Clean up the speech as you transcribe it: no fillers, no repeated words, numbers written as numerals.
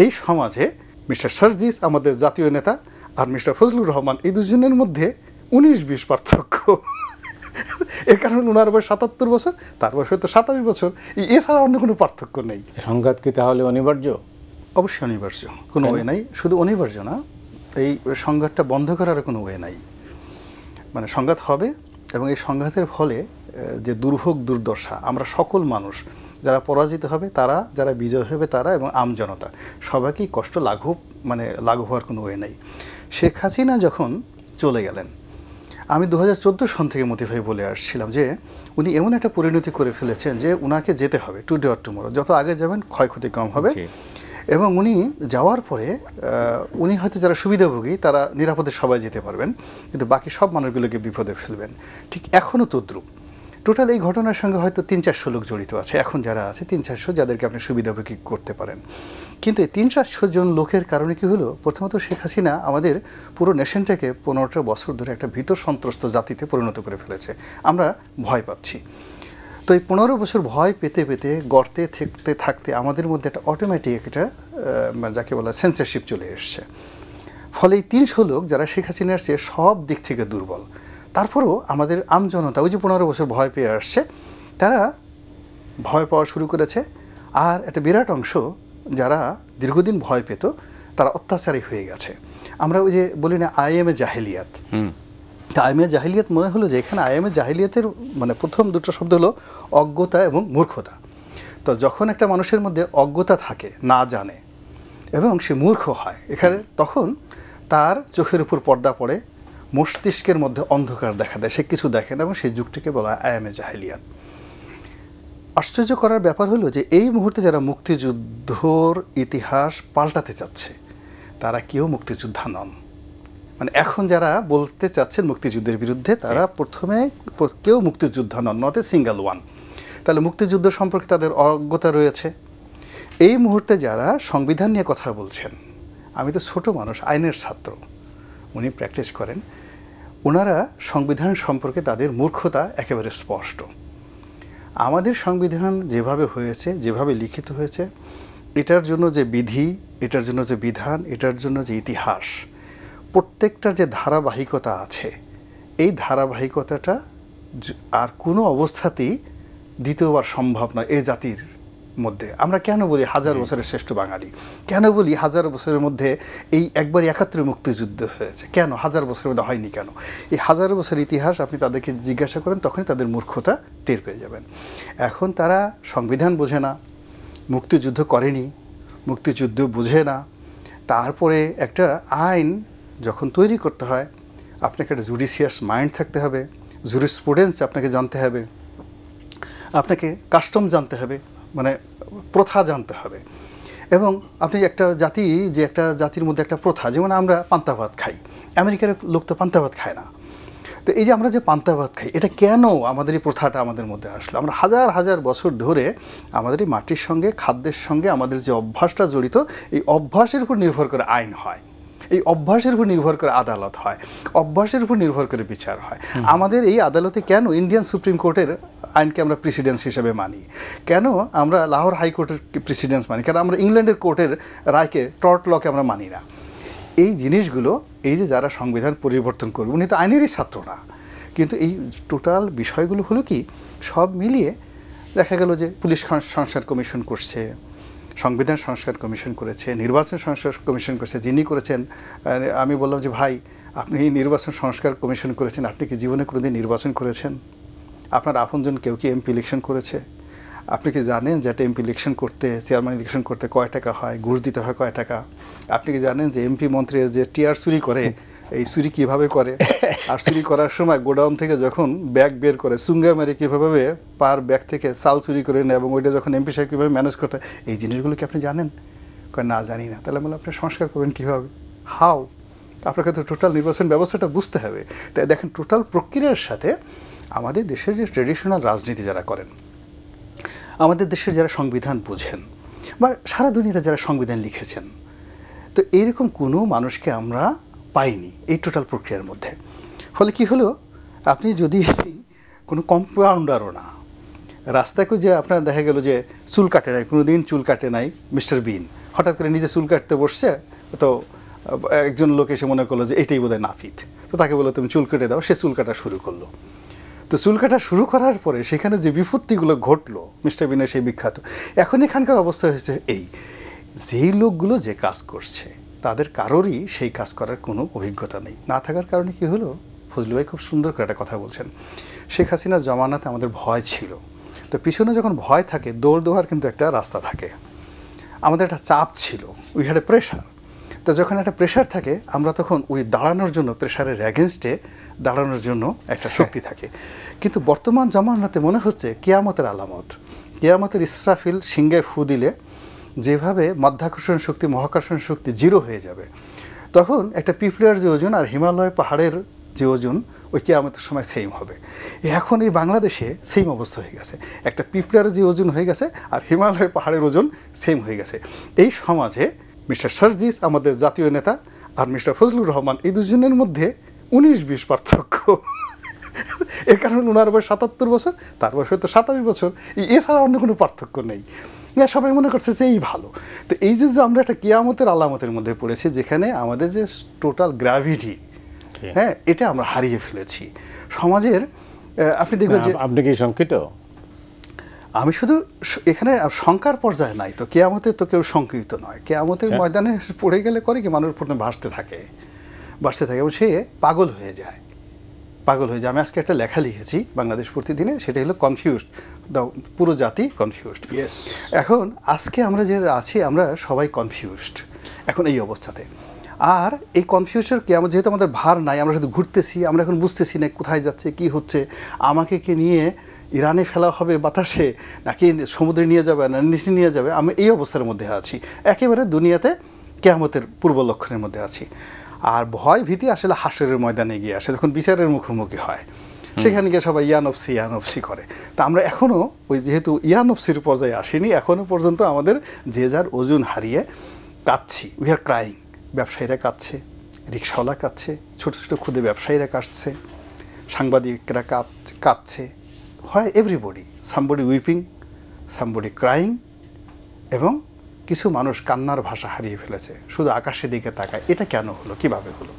এই সমাজে মিস্টার সার্জিস আমাদের জাতীয় নেতা আর মিস্টার ফজলুর রহমান এই দুজনের মধ্যে 19-20 পার্থক্য। এর কারণ ওনার বয়স 77 বছর, তার বয়স হয়তো 27 বছর, এছাড়া অন্য কোনো পার্থক্য নেই। সংঘাত কি তাহলে অনিবার্য? অবশ্যই অনিবার্য, কোনো ওয়ে নাই। শুধু অনিবার্য না, এই সংঘাতটা বন্ধ করার কোনো ওয়ে নাই। মানে সংঘাত হবে এবং এই সংঘাতের ফলে যে দুর্ভোগ দুর্দশা, আমরা সকল মানুষ যারা পরাজিত হবে তারা, যারা বিজয় হবে তারা, এবং আমজনতা সবাইকেই কষ্ট লাঘব হওয়ার কোনো ওয়ে নেই। শেখ হাসিনা যখন চলে গেলেন, আমি 2014 সন থেকে মোটিভাই বলে আসছিলাম যে উনি এমন একটা পরিণতি করে ফেলেছেন যে উনাকে যেতে হবে টুডে অর টুমরো, যত আগে যাবেন ক্ষয়ক্ষতি কম হবে। এবং উনি যাওয়ার পরে উনি হয়তো যারা সুবিধাভোগী তারা নিরাপদে সবাই যেতে পারবেন, কিন্তু বাকি সব মানুষগুলোকে বিপদে ফেলবেন। ঠিক এখনও তদ্রুপ। টোটাল এই ঘটনার সঙ্গে হয়তো 300-400 লোক জড়িত আছে, এখন যারা আছে 300-400, যাদেরকে আপনি সুবিধাভোগী করতে পারেন। কিন্তু এই 300-400 জন লোকের কারণে কি হলো, প্রথমত শেখ হাসিনা আমাদের পুরো নেশনটাকে 15টা বছর ধরে একটা ভীত সন্ত্রস্ত জাতিতে পরিণত করে ফেলেছে। আমরা ভয় পাচ্ছি। তো এই 15 বছর ভয় পেতে পেতে গর্তে থাকতে থাকতে আমাদের মধ্যে একটা অটোমেটিক একটা যাকে বলা সেন্সরশিপ চলে এসছে। ফলে এই 300 লোক যারা শেখ হাসিনার চেয়ে সব দিক থেকে দুর্বল, তারপরেও আমাদের আমজনতা ওই যে 15 বছর ভয় পেয়ে আসছে, তারা ভয় পাওয়া শুরু করেছে। আর একটা বিরাট অংশ যারা দীর্ঘদিন ভয় পেত তারা অত্যাচারী হয়ে গেছে। আমরা ওই যে বলি না আইএমএ জাহেলিয়াত, আইএমএ জাহেলিয়াত মনে হলো যে এখানে আইএমএ জাহেলিয়াতের মানে প্রথম দুটো শব্দ হলো অজ্ঞতা এবং মূর্খতা। তো যখন একটা মানুষের মধ্যে অজ্ঞতা থাকে, না জানে, এবং সে মূর্খ হয়, এখানে তখন তার চোখের উপর পর্দা পড়ে, মস্তিষ্কের মধ্যে অন্ধকার দেখা দেয়, সে কিছু দেখে না, এবং সেই যুগটিকে বলা হয় আইএমএ জাহেলিয়াত। আশ্চর্য করার ব্যাপার হলো যে এই মুহূর্তে যারা মুক্তিযুদ্ধর ইতিহাস পাল্টাতে চাচ্ছে তারা কেউ মুক্তিযোদ্ধা নন। মানে এখন যারা বলতে চাচ্ছেন মুক্তিযুদ্ধের বিরুদ্ধে তারা প্রথমে কেউ মুক্তিযোদ্ধা নন, নট এ সিঙ্গেল ওয়ান। তাহলে মুক্তিযুদ্ধ সম্পর্কে তাদের অজ্ঞতা রয়েছে। এই মুহূর্তে যারা সংবিধান নিয়ে কথা বলছেন, আমি তো ছোট মানুষ, আইনের ছাত্র, উনি প্র্যাকটিস করেন, ওনারা সংবিধান সম্পর্কে তাদের মূর্খতা একেবারে স্পষ্ট। আমাদের সংবিধান যেভাবে হয়েছে, যেভাবে লিখিত হয়েছে, এটার জন্য যে বিধি, এটার জন্য যে বিধান, এটার জন্য যে ইতিহাস, প্রত্যেকটার যে ধারাবাহিকতা আছে, এই ধারাবাহিকতাটা আর কোনো অবস্থাতেই দ্বিতীয়বার সম্ভব নয় এই জাতির মধ্যে। আমরা কেন বলি 1000 বছরের শ্রেষ্ঠ বাঙালি, কেন বলি 1000 বছরের মধ্যে এই একবার 71 মুক্তিযুদ্ধ হয়েছে, কেন 1000 বছরের মধ্যে হয়নি কেন? এই 1000 বছরের ইতিহাস আপনি তাদেরকে জিজ্ঞাসা করেন, তখনই তাদের মূর্খতা টের পেয়ে যাবেন। এখন তারা সংবিধান বোঝে না, মুক্তিযুদ্ধ করেনি, মুক্তিযুদ্ধ বুঝে না। তারপরে একটা আইন যখন তৈরি করতে হয় আপনাকে একটা জুডিশিয়াস মাইন্ড থাকতে হবে, জুরিসপ্রুডেন্স আপনাকে জানতে হবে, আপনাকে কাস্টম জানতে হবে, মানে প্রথা জানতে হবে। এবং আপনি একটা জাতি, যে একটা জাতির মধ্যে একটা প্রথা, যেমন আমরা পান্তা ভাত খাই, আমেরিকার লোক তো পান্তা ভাত খায় না। তো এই যে আমরা যে পান্তা ভাত খাই, এটা কেন আমাদের এই প্রথাটা আমাদের মধ্যে আসলো? আমরা হাজার হাজার বছর ধরে আমাদের এই মাটির সঙ্গে, খাদ্যের সঙ্গে আমাদের যে অভ্যাসটা জড়িত, এই অভ্যাসের উপর নির্ভর করে আইন হয়, এই অভ্যাসের উপর নির্ভর করে আদালত হয়, অভ্যাসের উপর নির্ভর করে বিচার হয়। আমাদের এই আদালতে কেন ইন্ডিয়ান সুপ্রিম কোর্টের আইনকে আমরা প্রেসিডেন্স হিসেবে মানি, কেন আমরা লাহোর হাইকোর্টের প্রেসিডেন্স মানি, কেন আমরা ইংল্যান্ডের কোর্টের রায়কে, টর্ট লকে আমরা মানি না? এই জিনিসগুলো, এই যে যারা সংবিধান পরিবর্তন করবে, উনি তো আইনেরই ছাত্র না, কিন্তু এই টোটাল বিষয়গুলো হলো কি, সব মিলিয়ে দেখা গেল যে পুলিশ সংস্কার কমিশন করছে, সংবিধান সংস্কার কমিশন করেছে, নির্বাচন সংস্কার কমিশন করেছে। যিনি করেছেন, আমি বললাম যে ভাই, আপনি নির্বাচন সংস্কার কমিশন করেছেন, আপনি কি জীবনে কোনোদিন নির্বাচন করেছেন? আপনার আপনজন কেউ কি এমপি ইলেকশন করেছে? আপনি কি জানেন যে একটা এমপি ইলেকশন করতে, চেয়ারম্যান ইলেকশন করতে কয় টাকা হয়, ঘুষ দিতে হয় কয় টাকা? আপনি কি জানেন যে এমপি মন্ত্রীর যে টিয়ার চুরি করে, এই চুরি কীভাবে করে? আর চুরি করার সময় গোডাউন থেকে যখন ব্যাগ বের করে চুঙ্গা মারি কীভাবে পার ব্যাগ থেকে চাল চুরি করে নেয়, এবং ওইটা যখন এমপি সাহেব কীভাবে ম্যানেজ করতে হয়, এই জিনিসগুলো কি আপনি জানেন? না, জানি না। তাহলে বলে আপনি সংস্কার করবেন কীভাবে? হাউ? আপনাকে তো টোটাল নির্বাচন ব্যবস্থাটা বুঝতে হবে। তাই দেখেন, টোটাল প্রক্রিয়ার সাথে আমাদের দেশের যে ট্রেডিশনাল রাজনীতি যারা করেন, আমাদের দেশের যারা সংবিধান বোঝেন, বা সারা দুনিয়াতে যারা সংবিধান লিখেছেন, তো এইরকম কোনো মানুষকে আমরা পাইনি এই টোটাল প্রক্রিয়ার মধ্যে। ফলে কি হলো, আপনি যদি কোনো কম্পাউন্ডারও না, রাস্তাকে যে আপনার দেখা গেল যে চুল কাটে নাই, কোনো দিন চুল কাটে নাই মিস্টার বিন, হঠাৎ করে নিজে চুল কাটতে বসছে, তো একজন লোক এসে মনে করলো যে এটাই বোধহয় নাপিত, তো তাকে বললো তুমি চুল কেটে দাও, সে চুল কাটা শুরু করলো। তো চুল কাটা শুরু করার পরে সেখানে যে বিপত্তিগুলো ঘটলো মিস্টার বিনের সেই বিখ্যাত, এখন এখানকার অবস্থা হয়েছে এই, যেই লোকগুলো যে কাজ করছে তাদের কারোরই সেই কাজ করার কোনো অভিজ্ঞতা নেই। না থাকার কারণে কি হলো, ফজলু ভাই খুব সুন্দর করে একটা কথা বলছেন, শেখ হাসিনার জমানাতে আমাদের ভয় ছিল, তো পিছনে যখন ভয় থাকে দৌড় দেওয়ার কিন্তু একটা রাস্তা থাকে, আমাদের একটা চাপ ছিল, উই হ্যাড এ প্রেশার। তো যখন একটা প্রেশার থাকে আমরা তখন ওই দাঁড়ানোর জন্য, প্রেশারের অ্যাগেনস্টে দাঁড়ানোর জন্য একটা শক্তি থাকে। কিন্তু বর্তমান জামানাতে মনে হচ্ছে কিয়ামতের আলামত, কিয়ামতের ইসরাফিল সিংহায় ফু দিলে যেভাবে মাধ্যাকর্ষণ শক্তি মহাকর্ষণ শক্তি জিরো হয়ে যাবে, তখন একটা পিঁপড়ার যে ওজন আর হিমালয় পাহাড়ের যে ওজন ওই কিয়ামতের সময় সেম হবে। এখন এই বাংলাদেশে সেম অবস্থা হয়ে গেছে, একটা পিঁপড়ার যে ওজন হয়ে গেছে আর হিমালয় পাহাড়ের ওজন সেম হয়ে গেছে। এই সমাজে মিস্টার সার্জিস আমাদের জাতীয় নেতা আর মিস্টার ফজলুর রহমান, এই দুজনের মধ্যে 19-20 পার্থক্য। এর কারণ ওনার বয়স 77 বছর, তার বয়স হয়তো 27 বছর, এছাড়া অন্য কোনো পার্থক্য নেই। সবাই মনে করছে যে এই ভালো। তো এই যে আমরা একটা কিয়ামতের আলামতের মধ্যে পড়েছি, যেখানে আমাদের যে টোটাল গ্র্যাভিটি, হ্যাঁ, এটা আমরা হারিয়ে ফেলেছি সমাজের। আপনি দেখবেন যে, আপনি কি শঙ্কিত? আমি শুধু এখানে শঙ্কার পর্যায়ে নাই, তো কেয়ামতে তো কেউ শঙ্কিত নয়। কেয়ামতের ময়দানে পড়ে গেলে করে কি মানুষ প্রথমে ভাসতে থাকে এবং সে পাগল হয়ে যায়। আমি আজকে একটা লেখা লিখেছি বাংলাদেশ প্রতিদিনে, সেটা হলো কনফিউজড, পুরো জাতি কনফিউজড। এখন আজকে আমরা যে আছি আমরা সবাই কনফিউজড এখন এই অবস্থাতে। আর এই কনফিউশন কি, যেহেতু আমাদের ভার নাই, আমরা শুধু ঘুরতেছি, আমরা এখন বুঝতেছি না কোথায় যাচ্ছে, কি হচ্ছে, আমাকে কি নিয়ে ইরানে ফেলা হবে বাতাসে, নাকি সমুদ্রে নিয়ে যাবে, না নিচে নিয়ে যাবে, আমি এই অবস্থার মধ্যে আছি, একেবারে দুনিয়াতে কিয়ামতের পূর্ব লক্ষণের মধ্যে আছি। আর ভয় ভীতি আসলে হাসরের ময়দানে গিয়ে আসে, যখন বিচারের মুখোমুখি হয়, সেখানে গিয়ে সবাই ইয়ানফসি করে। তা আমরা এখনও ওই যেহেতু ইয়ানফসির পর্যায়ে আসিনি, এখনও পর্যন্ত আমাদের যে যার ওজন হারিয়ে কাঁদছি, উই আর ক্রাইং। ব্যবসায়ীরা কাঁদছে, রিক্সাওয়ালা কাঁদছে, ছোটো ছোটো ক্ষুদে ব্যবসায়ীরা কাঁদছে, সাংবাদিকরা কাঁদছে, হয় everybody, somebody weeping, somebody crying, এবং কিছু মানুষ কান্নার ভাষা হারিয়ে ফেলেছে, শুধু আকাশের দিকে তাকায়। এটা কেন হলো, কিভাবে হলো?